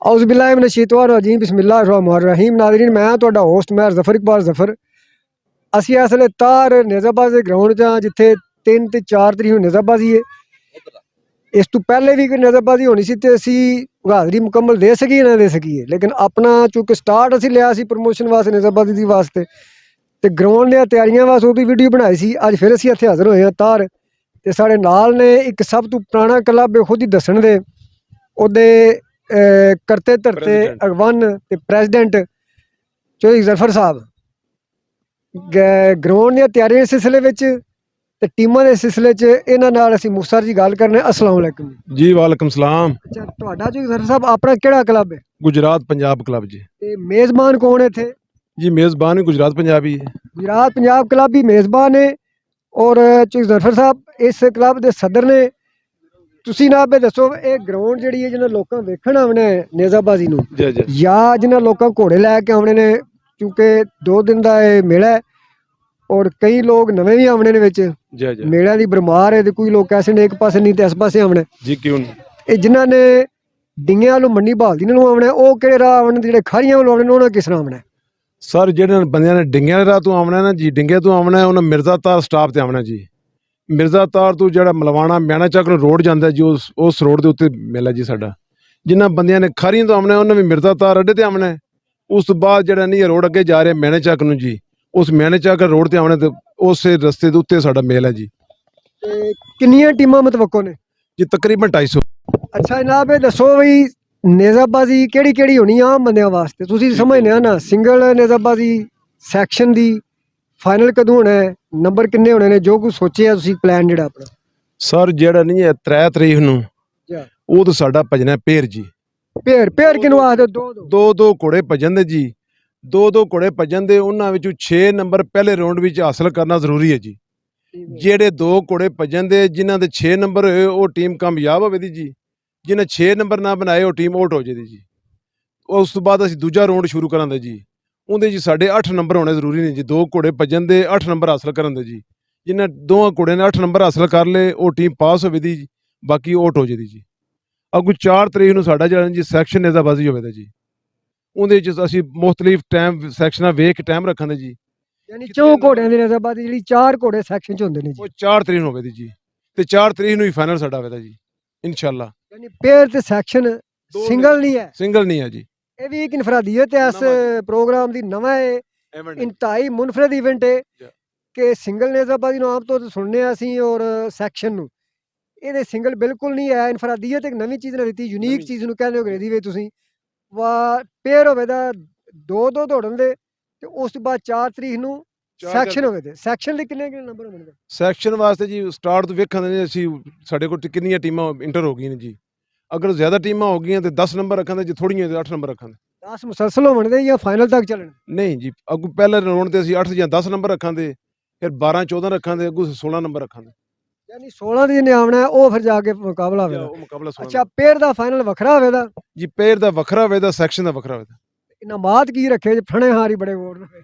औज़ुबिल्लाहिमिनश्शैतानिर्रजीम बिस्मिल्लाहिर्रहमानिर्रहीम। नाज़रीन, मैं तुहाडा होस्ट मैं ज़फ़र इकबाल ज़फ़र। असी इस वेले तार नेज़ाबाद दे ग्राउंड च जिथे 3 ते 4 तरीक नूं नेज़ाबाजी है। इस तो पहले भी कोई नेज़ाबाजी होनी सी ते असी हाज़री मुकम्मल दे सकी ना दे सकीए, लेकिन अपना चूँकि स्टार्ट असी लिया सी प्रमोशन वास्ते नेज़ाबाजी दी वास्ते ते ग्राउंड दी तैयारियां वास्ते ओहदी वीडियो बनाई सी। अज फिर असी इत्थे हाज़र होए हां तार ते साढ़े नाल ने एक सब तो पुराना क्लब खुद ही दस्सण दे ओहदे करते धरते अगवान ते प्रेजिडेंट चौधरी ज़फ़र साहब ग्राउंड दी तैयारियां दे सिलसिले विच ते टीमां दे सिलसिले च इन्हां नाल असीं मुखतसर जी गल करने। अस्सलाम वालेकुम जी। वालेकुम सलाम। अच्छा, तुहाडा चौधरी ज़फ़र साहब अपना केड़ा क्लब है? गुजरात पंजाब क्लब जी। ते मेज़बान कौन है इत्थे? जी मेज़बान भी गुजरात पंजाबी है। गुजरात पंजाब क्लब भी मेज़बान है और चौधरी ज़फ़र साहब इस क्लब दे सदर ने। ਤੁਸੀਂ ਨਾ ਆਪੇ ਦੱਸੋ, ਇਹ ਗਰਾਊਂਡ ਜਿਹੜੀ ਹੈ ਜਿਹਨਾਂ ਲੋਕਾਂ ਵੇਖਣ ਆਉਣੇ ਨੇਜ਼ਾਬਾਜ਼ੀ ਨੂੰ ਜਾਂ ਜਿਹਨਾਂ ਲੋਕਾਂ ਘੋੜੇ ਲੈ ਕੇ ਆਉਣੇ ਨੇ, ਕਿਉਂਕਿ 2 ਦਿਨ ਦਾ ਇਹ ਮੇਲਾ ਹੈ ਔਰ ਕਈ ਲੋਕ ਨਵੇਂ ਵੀ ਆਉਣੇ ਨੇ ਵਿੱਚ ਮੇਲਿਆਂ ਦੀ ਬਰਮਾਰ ਹੈ ਤੇ ਕੋਈ ਲੋਕ ਐਸੇ ਨੇ ਇੱਕ ਪਾਸੇ ਨਹੀਂ ਤੇ ਇਸ ਪਾਸੇ ਆਉਣੇ ਜੀ। ਕਿਉਂ ਇਹ ਜਿਨ੍ਹਾਂ ਨੇ ਡਿੰਗਿਆਂ ਵੱਲੋਂ ਮੰਡੀ ਬਹਾਲਦੀ ਨੂੰ ਆਉਣਾ ਉਹ ਕਿਹੜੇ ਰਾਹ ਆਉਣ, ਜਿਹੜੇ ਖਾਰੀਆਂ ਵੱਲੋਂ ਆਉਣੇ ਉਹਨਾਂ ਕਿਸ ਤਰ੍ਹਾਂ ਆਉਣਾ? ਸਰ ਜਿਹੜੇ ਬੰਦਿਆਂ ਨੇ ਡਿੰਗਿਆਂ ਦੇ ਰਾਹ ਤੋਂ ਆਉਣਾ ਨਾ ਜੀ, ਡਿੰਗੇ ਤੋਂ ਆਉਣਾ ਉਹਨਾਂ ਮਿਰਜ਼ਾ ਤਾਰ ਸਟਾਪ ਤੇ ਆਉਣਾ ਜੀ। ਮਿਰਜ਼ਾ ਤਾਰ ਤੋਂ ਜਿਹੜਾ ਮਲਵਾਣਾ ਮਿਆਣਾ ਚੱਕ ਨੂੰ ਰੋਡ ਜਾਂਦਾ ਜੀ, ਉਸ ਰੋਡ ਦੇ ਉੱਤੇ ਮੇਲਾ ਜੀ ਸਾਡਾ। ਜਿਨ੍ਹਾਂ ਬੰਦਿਆਂ ਨੇ ਖਾਰੀਆਂ ਤੋਂ ਆਉਣਾ ਉਹਨਾਂ ਵੀ ਮਿਰਜ਼ਾ ਤਾਰ ਅੱਡੇ ਤੇ ਆਉਣਾ। ਉਸ ਤੋਂ ਬਾਅਦ ਜਿਹੜਾ ਨਹੀਂ ਰੋਡ ਅੱਗੇ ਜਾ ਰਿਹਾ ਮਿਆਣੇ ਚੱਕ ਨੂੰ ਜੀ, ਉਸ ਮਿਆਣੇ ਚੱਕ ਰੋਡ ਤੇ ਆਉਣਾ ਤੇ ਉਸੇ ਰਸਤੇ ਦੇ ਉੱਤੇ ਸਾਡਾ ਮੇਲਾ ਜੀ। ਤੇ ਕਿੰਨੀਆਂ ਟੀਮਾਂ ਮੁਤਵੱਕੋ ਨੇ ਜੀ? ਤਕਰੀਬਨ 250। ਅੱਛਾ ਜਨਾਬ, ਇਹ ਦੱਸੋ ਵੀ ਨੇਜ਼ਾਬਾਜ਼ੀ ਕਿਹੜੀ ਕਿਹੜੀ ਹੋਣੀ ਆਮ ਬੰਦਿਆਂ ਵਾਸਤੇ? ਤੁਸੀਂ ਸਮਝਦੇ ਆ ਨਾ, ਸਿੰਗਲ ਨੇਜ਼ਾਬਾਜ਼ੀ, ਸੈਕਸ਼ਨ ਦੀ, ਫਾਈਨਲ ਕਦੋਂ ਹੋਣਾ ਹੈ, ਨੰਬਰ ਕਿੰਨੇ ਹੋਣੇ ਨੇ, ਜੋ ਕੁਝ ਸੋਚਿਆ ਤੁਸੀਂ ਪਲਾਨ ਜਿਹੜਾ ਆਪਣਾ? ਸਰ ਜਿਹੜਾ ਨਹੀਂ ਹੈ 3 ਤਰੀਕ ਨੂੰ ਉਹ ਤਾਂ ਸਾਡਾ ਭਜਣਾ ਪੇਰ ਜੀ। ਪੇਰ ਕਿਹਨੂੰ ਆਖਦੇ? ਦੋ ਘੋੜੇ ਭਜਣ ਦੇ ਜੀ। ਦੋ ਘੋੜੇ ਭਜਣ ਦੇ, ਉਹਨਾਂ ਵਿੱਚੋਂ 6 ਨੰਬਰ ਪਹਿਲੇ ਰਾਉਂਡ ਵਿੱਚ ਹਾਸਲ ਕਰਨਾ ਜ਼ਰੂਰੀ ਹੈ ਜੀ। ਜਿਹੜੇ 2 ਘੋੜੇ ਭਜਣ ਦੇ ਜਿਨ੍ਹਾਂ ਦੇ 6 ਨੰਬਰ ਹੋਏ ਉਹ ਟੀਮ ਕਾਮਯਾਬ ਹੋਵੇਗੀ ਜੀ। ਜਿਹਨੇ 6 ਨੰਬਰ ਨਾ ਬਣਾਏ ਉਹ ਟੀਮ ਆਊਟ ਹੋ ਜਾਏਗੀ ਜੀ। ਉਸ ਤੋਂ ਬਾਅਦ ਅਸੀਂ ਦੂਜਾ ਰਾਉਂਡ ਸ਼ੁਰੂ ਕਰਾਂਗੇ ਜੀ। ਉਹਦੇ ਜੀ ਸਾਡੇ 8 ਨੰਬਰ ਹੋਣੇ ਜ਼ਰੂਰੀ ਨੇ ਜੀ। 2 ਘੋੜੇ ਭਜਣ ਦੇ 8 ਨੰਬਰ ਹਾਸਲ ਕਰਨ ਦੇ ਜੀ। ਜਿਨ੍ਹਾਂ ਦੋਵਾਂ ਘੋੜਿਆਂ ਨੇ 8 ਨੰਬਰ ਹਾਸਲ ਕਰ ਲਏ ਉਹ ਟੀਮ ਪਾਸ ਹੋਵੇਗੀ ਜੀ, ਬਾਕੀ ਆਊਟ ਹੋ ਜਾਏਗੀ ਜੀ। ਅੱਗੋਂ 4 ਤਰੀਕ ਨੂੰ ਸਾਡਾ ਜਿਹੜਾ ਜੀ ਸੈਕਸ਼ਨ ਨੇਜ਼ਾਬਾਜ਼ੀ ਹੋਵੇਗਾ ਜੀ। ਉਹਦੇ ਵਿੱਚ ਅਸੀਂ ਮੁਖਤਲਿਫ ਟਾਈਮ ਸੈਕਸ਼ਨਾਂ ਵੇਖ ਕੇ ਟਾਈਮ ਰੱਖਾਂਗੇ ਜੀ। ਯਾਨੀ 4 ਘੋੜਿਆਂ ਦੀ ਨੇਜ਼ਾਬਾਜ਼ੀ ਜਿਹੜੀ 4 ਘੋੜੇ ਸੈਕਸ਼ਨ ਚ ਹੁੰਦੇ ਨੇ ਜੀ, ਉਹ 4 ਤਰੀਕ ਨੂੰ ਹੋਵੇਗੀ ਜੀ। ਤੇ 4 ਤਰੀਕ ਨੂੰ ਹੀ ਫਾਈਨਲ ਸਾਡਾ ਹੋਵੇਗਾ ਜੀ ਇਨਸ਼ਾਅੱਲਾ। ਯਾਨੀ ਪੇਰ ਤੇ ਸੈਕਸ਼ਨ ਸਿੰਗਲ ਨਹੀਂ ਹੈ? ਸਿੰਗਲ ਨਹੀਂ ਹੈ ਜੀ। ਇਹ ਵੀ ਇੱਕ ਇਨਫਰਾਦੀਅਤ ਹੈ ਇਸ ਪ੍ਰੋਗਰਾਮ ਦੀ, ਨਵਾਂ ਹੈ, ਇੰਤਹਾਈ ਮੁਨਫਰਦ ਇਵੈਂਟ ਹੈ ਕਿ ਸਿੰਗਲ ਨੇਜ਼ਾਬਾਜ਼ੀ ਨੂੰ ਆਮ ਤੌਰ ਤੇ ਸੁਣਨੇ ਆ ਅਸੀਂ ਔਰ ਸੈਕਸ਼ਨ ਨੂੰ, ਇਹਦੇ ਸਿੰਗਲ ਬਿਲਕੁਲ ਨਹੀਂ ਹੈ। ਇਨਫਰਾਦੀਅਤ ਇੱਕ ਨਵੀਂ ਚੀਜ਼ ਨੇ ਦਿੱਤੀ, ਯੂਨੀਕ ਚੀਜ਼ ਨੂੰ ਕਹਿੰਦੇ ਹੋ ਅੰਗਰੇਜ਼ੀ ਵਿੱਚ ਤੁਸੀਂ। ਵਾ ਪੇਰ ਹੋਵੇ ਦਾ 2 ਦੌੜਨ ਦੇ ਤੇ ਉਸ ਤੋਂ ਬਾਅਦ 4 ਤਰੀਕ ਨੂੰ ਸੈਕਸ਼ਨ ਹੋਵੇ ਤੇ ਸੈਕਸ਼ਨ ਦੇ ਕਿੰਨੇ ਨੰਬਰ ਹੋਣਗੇ? ਸੈਕਸ਼ਨ ਵਾਸਤੇ ਜੀ ਸਟਾਰਟ ਤੋਂ ਵੇਖਾਂਗੇ ਨੇ ਅਸੀਂ, ਸਾਡੇ ਕੋਲ ਕਿੰਨੀਆਂ ਟੀਮਾਂ ਇੰਟਰ ਹੋ ਗਈਆਂ ਨੇ ਜੀ। ਅਗਰ ਜ਼ਿਆਦਾ ਟੀਮਾਂ ਹੋ ਗਈਆਂ ਤੇ 10 ਨੰਬਰ ਰੱਖਾਂਗੇ, ਜੇ ਥੋੜੀਆਂ ਤੇ 8 ਨੰਬਰ ਰੱਖਾਂਗੇ। 10 ਮੁਸਲਸਲ ਹੋਣਗੇ ਜਾਂ ਫਾਈਨਲ ਤੱਕ ਚੱਲਣ? ਨਹੀਂ ਜੀ, ਅੱਗੋਂ ਪਹਿਲੇ ਰਾਉਂਡ ਤੇ ਅਸੀਂ 8 ਜਾਂ 10 ਨੰਬਰ ਰੱਖਾਂਗੇ, ਫਿਰ 12 14 ਰੱਖਾਂਗੇ, ਅੱਗੋਂ 16 ਨੰਬਰ ਰੱਖਾਂਗੇ। ਯਾਨੀ 16 ਦੀ ਜਿਹਨੇ ਆਉਣਾ ਉਹ ਫਿਰ ਜਾ ਕੇ ਮੁਕਾਬਲਾ ਹੋਵੇਗਾ। ਅੱਛਾ, ਪੇਰ ਦਾ ਫਾਈਨਲ ਵੱਖਰਾ ਹੋਵੇਗਾ ਜੀ? ਪੇਰ ਦਾ ਵੱਖਰਾ ਹੋਵੇਗਾ, ਸੈਕਸ਼ਨ ਦਾ ਵੱਖਰਾ ਹੋਵੇਗਾ। ਇਨਾਮਾਤ ਕੀ ਰੱਖੇ? ਫਣੇ ਹਾਰੀ ਬੜੇ ਵੋਟ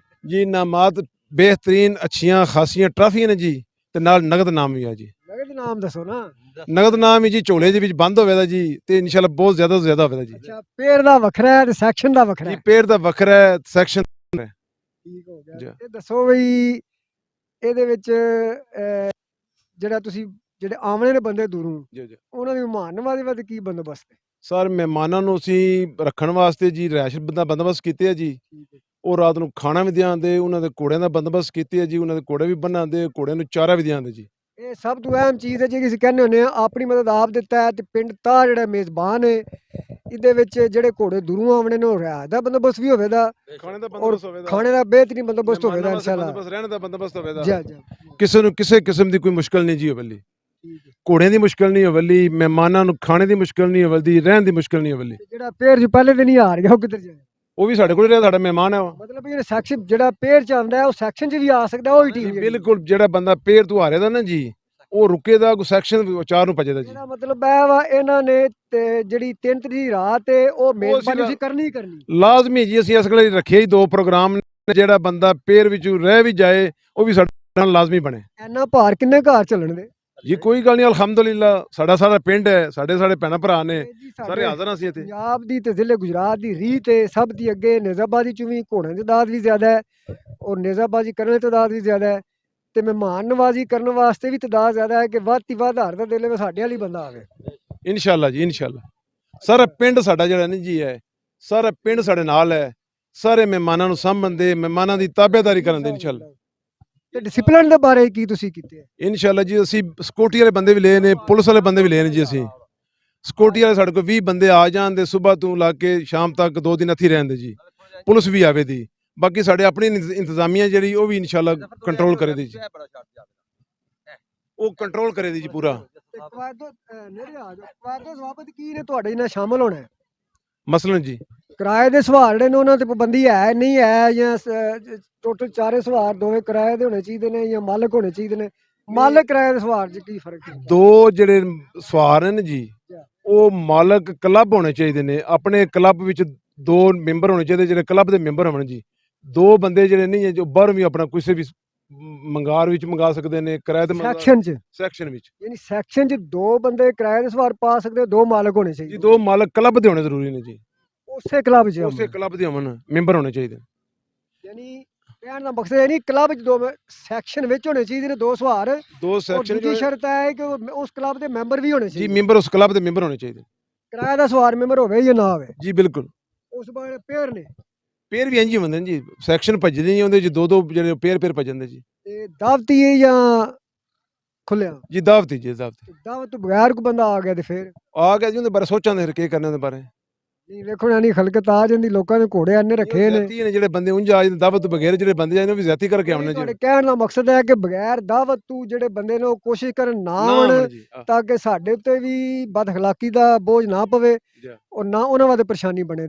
ਜੀ। ਇਨਾਮਾਤ ਬਿਹਤਰੀਨ ਅੱਛੀਆਂ ਖਾਸੀਆਂ ਟਰਾਫੀਆਂ ਨੇ ਜੀ, ਤੇ ਨਾਲ ਨਗਦ ਨਾਮ ਵੀ ਆ ਜੀ। ਨਗਦ ਨਾਮ ਦੱਸੋ ਨਾ। ਨਗਦ ਨਾਮ ਹੀ ਜੀ ਝੋਲੇ ਦੇ ਵਿੱਚ ਬੰਦ ਹੋਵੇਗਾ ਜੀ, ਤੇ ਇਨਸ਼ਾਅੱਲਾ ਬਹੁਤ ਜ਼ਿਆਦਾ ਤੋਂ ਜ਼ਿਆਦਾ ਹੋਵੇਗਾ ਜੀ। ਅੱਛਾ, ਪੇਰ ਦਾ ਵੱਖਰਾ ਹੈ ਤੇ ਸੈਕਸ਼ਨ ਦਾ ਵੱਖਰਾ ਜੀ? ਹੈ? ਪੇਰ ਦਾ ਵੱਖਰਾ ਹੈ, ਸੈਕਸ਼ਨ ਠੀਕ ਹੋ ਗਿਆ। ਇਹ ਦੱਸੋ ਬਈ ਇਹਦੇ ਵਿੱਚ ਜਿਹੜਾ ਤੁਸੀਂ ਜਿਹੜੇ ਆਉਣੇ ਨੇ ਬੰਦੇ ਦੂਰੋਂ, ਉਹਨਾਂ ਦੀ ਮਹਿਮਾਨ ਨਵਾਜ਼ੀ ਵਾਸਤੇ ਕੀ ਬੰਦੋਬਸਤ ਹੈ? ਸਰ ਮਹਿਮਾਨਾਂ ਨੂੰ ਅਸੀਂ ਰੱਖਣ ਵਾਸਤੇ ਜੀ ਰਿਹਾਇਸ਼ ਦਾ ਬੰਦੋਬਸਤ ਕੀਤੇ ਆ ਜੀ। ਉਹ ਰਾਤ ਨੂੰ ਖਾਣਾ ਵੀ ਦਿਆਂਦੇ, ਉਹਨਾਂ ਦੇ ਘੋੜਿਆਂ ਦਾ ਬੰਦੋਬਸਤ ਕੀਤੇ ਆ ਜੀ। ਉਹਨਾਂ ਦੇ ਘੋੜੇ ਵੀ ਬਣਾਉਂਦੇ, ਘੋੜਿਆਂ ਨੂੰ ਚਾਰਾ ਵੀ ਦਿਆਂਦੇ ਜੀ। ਇਹ ਸਭ ਤੋਂ ਅਹਿਮ ਚੀਜ਼ ਹੈ ਜਿਹੜੀ ਅਸੀਂ ਕਹਿੰਦੇ ਹੁੰਦੇ ਆ, ਆਪਣੀ ਮਦਦ ਆਪ ਦਿੱਤਾ ਹੈ ਤੇ ਪਿੰਡ ਤਾਂ ਜਿਹੜਾ ਮੇਜ਼ਬਾਨ ਹੈ ਇਹਦੇ ਵਿੱਚ ਜਿਹੜੇ ਘੋੜੇ ਦੂਰੋਂ ਆਉਣੇ ਨੇ ਉਹ ਰਿਹਾਇਸ਼ ਦਾ ਬੰਦੋਬਸਤ ਵੀ ਹੋਵੇਗਾ, ਖਾਣੇ ਦਾ ਬੰਦੋਬਸਤ ਹੋਵੇਗਾ, ਖਾਣੇ ਦਾ ਬਿਹਤਰੀਨ ਬੰਦੋਬਸਤ ਹੋਵੇਗਾ ਇਨਸ਼ਾਅੱਲਾ, ਰਹਿਣ ਦਾ ਬੰਦੋਬਸਤ ਹੋਵੇਗਾ। ਜੀ। ਕਿਸੇ ਨੂੰ ਕਿਸੇ ਕਿਸਮ ਦੀ ਕੋਈ ਮੁਸ਼ਕਲ ਨਹੀਂ ਜੀ ਹੋਵੇਲੀ। ਘੋੜਿਆਂ ਦੀ ਮੁਸ਼ਕਲ ਨਹੀਂ ਹੋਵੇਲੀ, ਮਹਿਮਾਨਾਂ ਨੂੰ ਖਾਣੇ ਦੀ ਮੁਸ਼ਕਲ ਨਹੀਂ ਹੋਵੇਲੀ, ਰਹਿਣ ਦੀ ਮੁਸ਼ਕਲ ਨਹੀਂ ਹੋਵੇਲੀ। ਜਿਹੜਾ ਪੇਰ ਜੀ ਪਹਿਲੇ ਦਿਨ ਹੀ ਹਾਰ ਗਿਆ ਉਹ ਕਿੱਧਰ ਜਾਏ? ਉਹ ਵੀ ਸਾਡੇ ਕੋਲ ਰਿਹਾ, ਸਾਡਾ ਮਹਿਮਾਨ ਹੈ। ਮਤਲਬ ਇਹ ਸੈਕਸ਼ਨ ਜਿਹੜਾ ਪੇਰ ਚ ਆਉਂਦਾ ਉਹ ਸੈਕਸ਼ਨ ਚ ਵੀ ਆ ਸਕਦਾ, ਉਹ ਹੀ ਟੀਮ? ਬਿਲਕੁਲ, ਜਿਹੜਾ ਬੰਦਾ ਪੇਰ ਤੋਂ ਹਾਰੇ ਦਾ ਨਾ ਜੀ ਉਹ ਰੁਕੇ ਦਾ ਸੈਕਸ਼ਨ 4 ਨੂੰ ਭਜੇਦਾ ਜੀ। ਇਹਦਾ ਮਤਲਬ ਹੈ ਵਾ ਇਹਨਾਂ ਨੇ ਤੇ ਜਿਹੜੀ 3 ਤਰੀਕ ਦੀ ਰਾਤ ਹੈ ਉਹ ਮੇਜ਼ਬਾਨੀ ਅਸੀਂ ਕਰਨੀ ਲਾਜ਼ਮੀ ਜੀ। ਅਸੀਂ ਇਸ ਗੱਲ ਰੱਖਿਆ ਹੀ 2 ਪ੍ਰੋਗਰਾਮ, ਜਿਹੜਾ ਬੰਦਾ ਪੇਰ ਵਿੱਚ ਰਹਿ ਵੀ ਜਾਏ ਉਹ ਵੀ ਸਾਡੇ ਨਾਲ ਲਾਜ਼ਮੀ ਬਣੇ। ਇੰਨਾ ਭਾਰ ਕਿੰਨੇ ਘਰ ਚੱਲਣ ਦੇ? ਜੀ ਕੋਈ ਗੱਲ ਨਹੀਂ, ਅਲਹਮਦੁਲਿਲਾ ਸਾਡਾ ਸਾਰਾ ਪਿੰਡ ਹੈ, ਸਾਡੇ ਭੈਣਾਂ ਭਰਾ ਨੇ, ਤੇ ਜੀ ਸਾਰੇ ਸਾਡੇ ਹਾਜ਼ਰ ਹਾਂ ਅਸੀਂ ਇੱਥੇ। ਪੰਜਾਬ ਦੀ ਤੇ ਜ਼ਿਲ੍ਹੇ ਗੁਜਰਾਤ ਦੀ ਰੀਤ ਹੈ ਸਭ ਦੀ ਅੱਗੇ ਨਿਜ਼ਾਬਾਦੀ ਚ ਵੀ ਘੋੜਿਆਂ ਦੀ ਤਾਦਾਦ ਵੀ ਜ਼ਿਆਦਾ ਹੈ ਔਰ ਨਿਜ਼ਾਬਾਜੀ ਕਰਨ ਦੀ ਤਾਦਾਦ ਵੀ ਜ਼ਿਆਦਾ ਹੈ ਤੇ ਮਹਿਮਾਨ ਨਵਾਜ਼ੀ ਕਰਨ ਵਾਸਤੇ ਵੀ ਤਾਦਾਦ ਜ਼ਿਆਦਾ ਹੈ ਕਿ ਵੱਧ ਤੋਂ ਵੱਧ ਹਰ ਦਾ ਦਿਲ ਵਿੱਚ ਸਾਡੇ ਵਾਲੀ ਬੰਦਾ ਆਵੇ। ਇਨਸ਼ਾਅੱਲਾ ਜੀ ਇਨਸ਼ਾਅੱਲਾ। ਸਾਰਾ ਪਿੰਡ ਸਾਡਾ ਜਿਹੜਾ ਨਹੀਂ ਜੀ ਹੈ, ਸਾਰਾ ਪਿੰਡ ਸਾਡੇ ਨਾਲ ਹੈ, ਸਾਰੇ ਮਹਿਮਾਨਾਂ ਨੂੰ ਸਾਂਭਣ ਦੇ, ਮਹਿਮਾਨਾਂ ਦੀ ਤਾਬੇਦਾਰੀ ਕਰਨ ਦੇ ਇਨਸ਼ਾਅੱਲਾ। ਤੇ ਡਿਸਪਲਿਨ ਦੇ ਬਾਰੇ ਕੀ ਤੁਸੀਂ ਕੀਤੇ ਹੈ? ਇਨਸ਼ਾਅੱਲਾ ਜੀ ਅਸੀਂ ਸਿਕਿਉਰਟੀ ਵਾਲੇ ਬੰਦੇ ਵੀ ਲਏ ਨੇ, ਪੁਲਿਸ ਵਾਲੇ ਬੰਦੇ ਵੀ ਲਏ ਨੇ ਜੀ। ਅਸੀਂ ਸਿਕਿਉਰਟੀ ਵਾਲੇ ਸਾਡੇ ਕੋਲ 20 ਬੰਦੇ ਆ ਜਾਣ ਦੇ, ਸਵੇਰ ਤੋਂ ਲਾ ਕੇ ਸ਼ਾਮ ਤੱਕ 2 ਦਿਨ ਇੱਥੇ ਰਹਿੰਦੇ ਜੀ, ਪੁਲਿਸ ਵੀ ਆਵੇ ਦੀ। ਬਾਕੀ ਸਾਡੇ ਆਪਣੀ ਇੰਤਜ਼ਾਮੀਆ ਜਿਹੜੀ ਉਹ ਵੀ ਇਨਸ਼ਾਅੱਲਾ ਕੰਟਰੋਲ ਕਰੇ ਦੀ ਜੀ, ਉਹ ਕੰਟਰੋਲ ਕਰੇ ਦੀ ਜੀ ਪੂਰਾ। ਤੇ ਕਵਾਇਦੋ ਜ਼ਵਾਬਤ ਕੀ ਨੇ ਤੁਹਾਡੇ ਨਾਲ ਸ਼ਾਮਲ ਹੋਣਾ ਹੈ? ਮਸਲਨ ਜੀ ਕਿਰਾਏ ਦੇ ਸਵਾਲ ਜਿਹੜੇ ਨੇ ਉਹਨਾਂ ਤੇ ਪਾਬੰਦੀ ਹੈ ਨਹੀਂ ਹੈ ਜਾਂ ਟੋਟਲ ਚਾਰੇ ਸਵਾਰ ਦੋਵੇਂ ਕਿਰਾਏ ਦੇ ਹੋਣੇ ਚਾਹੀਦੇ ਨੇ ਜਾਂ ਮਾਲਕ ਹੋਣੇ ਚਾਹੀਦੇ ਨੇ? ਮਾਲਕ ਕਿਰਾਏ ਦੇ ਸਵਾਰ 'ਚ ਕੀ ਫਰਕ ਹੈ? ਦੋ ਜਿਹੜੇ ਸਵਾਰ ਨੇ ਜੀ, ਉਹ ਮਾਲਕ ਕਲੱਬ ਹੋਣੇ ਚਾਹੀਦੇ ਨੇ। ਆਪਣੇ ਕਲੱਬ ਵਿੱਚ 2 ਮੈਂਬਰ ਹੋਣੇ ਚਾਹੀਦੇ, ਜਿਹੜੇ ਕਲੱਬ ਦੇ ਮੈਂਬਰ ਹੋਣ ਜੀ। 2 ਬੰਦੇ ਜਿਹੜੇ ਨਹੀਂ ਹੈ ਜੋ ਬਾਹਰੋਂ ਵੀ ਆਪਣਾ ਕਿਸੇ ਵੀ ਮੰਗਾਰ ਵਿੱਚ ਮੰਗਾ ਸਕਦੇ ਨੇ, ਕਿਰਾਏ ਤੇ ਸੈਕਸ਼ਨ ਵਿੱਚ। ਯਾਨੀ ਸੈਕਸ਼ਨ 'ਚ 2 ਬੰਦੇ ਕਿਰਾਏ ਦੇ ਸਵਾਰ ਪਾ ਸਕਦੇ, 2 ਮਾਲਕ ਹੋਣੇ ਜੀ ਚਾਹੀਦੇ 2 ਮਾਲਕ ਕਲੱਬ ਦੇ ਹੋਣੇ ਜ਼ਰੂਰੀ ਨੇ ਜੀ, ਉਸੇ ਕਲੱਬ 'ਚ। ਉਸੇ ਕਲੱਬ ਦੇ ਹੋਣ, ਮੈਂਬਰ ਹੋਣੇ ਚਾਹੀਦੇ। ਯਾਨੀ ਕਹਿਣ ਦਾ ਮਕਸਦ ਇਹ ਨਹੀਂ ਕਲੱਬ 'ਚ 2 ਸੈਕਸ਼ਨ ਵਿੱਚ ਹੋਣੇ ਚਾਹੀਦੇ ਨੇ 2 ਸਵਾਰ। 2 ਸੈਕਸ਼ਨ ਦੂਜੀ ਸ਼ਰਤ ਹੈ ਕਿ ਉਸ ਕਲੱਬ ਦੇ ਮੈਂਬਰ ਵੀ ਹੋਣੇ ਜੀ, ਚਾਹੀਦੇ। ਮੈਂਬਰ ਉਸ ਕਲੱਬ ਦੇ ਮੈਂਬਰ ਹੋਣੇ ਚਾਹੀਦੇ। ਕਿਰਾਏ ਦਾ ਸਵਾਰ ਮੈਂਬਰ ਹੋਵੇ ਜਾਂ ਨਾ ਹੋਵੇ, ਜੀ ਬਿਲਕੁਲ। ਉਸ ਬਾਰੇ ਪੇਅਰ ਨੇ ਪੇਰ ਵੀ ਇੰਝ ਹੀ ਹੁੰਦੇ ਨੇ ਜੀ, ਸੈਕਸ਼ਨ ਭੱਜਦੇ ਨਹੀਂ ਹੁੰਦੇ ਜੀ, 2 ਜਿਹੜੇ ਪੇਰ ਭੱਜਦੇ ਜੀ। ਤੇ ਦਾਵਤੀ ਹੈ ਜਾਂ ਖੁੱਲਿਆ? ਜੀ ਦਾਵਤੀ ਜੀ, ਦਾਵਤੀ। ਦਾਵਤ ਤੋਂ ਬਗੈਰ ਕੋਈ ਬੰਦਾ ਆ ਗਿਆ ਤੇ ਫਿਰ ਆ ਗਿਆ ਜੀ, ਉਹਦੇ ਬਾਰੇ ਸੋਚਾਂਦੇ ਫਿਰ ਕੀ ਕਰਨੇ ਉਹਦੇ ਬਾਰੇ। ਨਹੀਂ ਵੇਖੋ ਨਾ ਨਹੀਂ ਖਲਕਤ ਆ ਜਾਂਦੀ, ਲੋਕਾਂ ਨੇ ਘੋੜੇ ਆਨੇ ਰੱਖੇ ਨੇ। ਜ਼ਿਆਦਤੀ ਨੇ ਜਿਹੜੇ ਬੰਦੇ ਉਂਝ ਆ ਜਾਂਦੇ ਦਾਵਤ ਤੋਂ ਬਗੈਰ, ਜਿਹੜੇ ਬੰਦੇ ਜਾਂਦੇ ਉਹ ਵੀ ਜ਼ਿਆਦਤੀ ਕਰਕੇ ਆਉਣੇ ਜੀ। ਤੁਹਾਡੇ ਕਹਿਣ ਦਾ ਮਕਸਦ ਹੈ ਕਿ ਬਗੈਰ ਦਾਵਤ ਤੋਂ ਜਿਹੜੇ ਬੰਦੇ ਨੇ ਉਹ ਕੋਸ਼ਿਸ਼ ਕਰਨ ਨਾ ਆਉਣ ਜੀ ਤਾਂ ਕਿ ਸਾਡੇ ਉੱਤੇ ਵੀ ਬਦਅਖਲਾਕੀ ਦਾ ਬੋਝ ਨਾ ਪਵੇ ਜੀ। ਔਰ ਨਾ ਉਹਨਾਂ ਵਾਸਤੇ ਪਰੇਸ਼ਾਨੀ ਬਣੇ।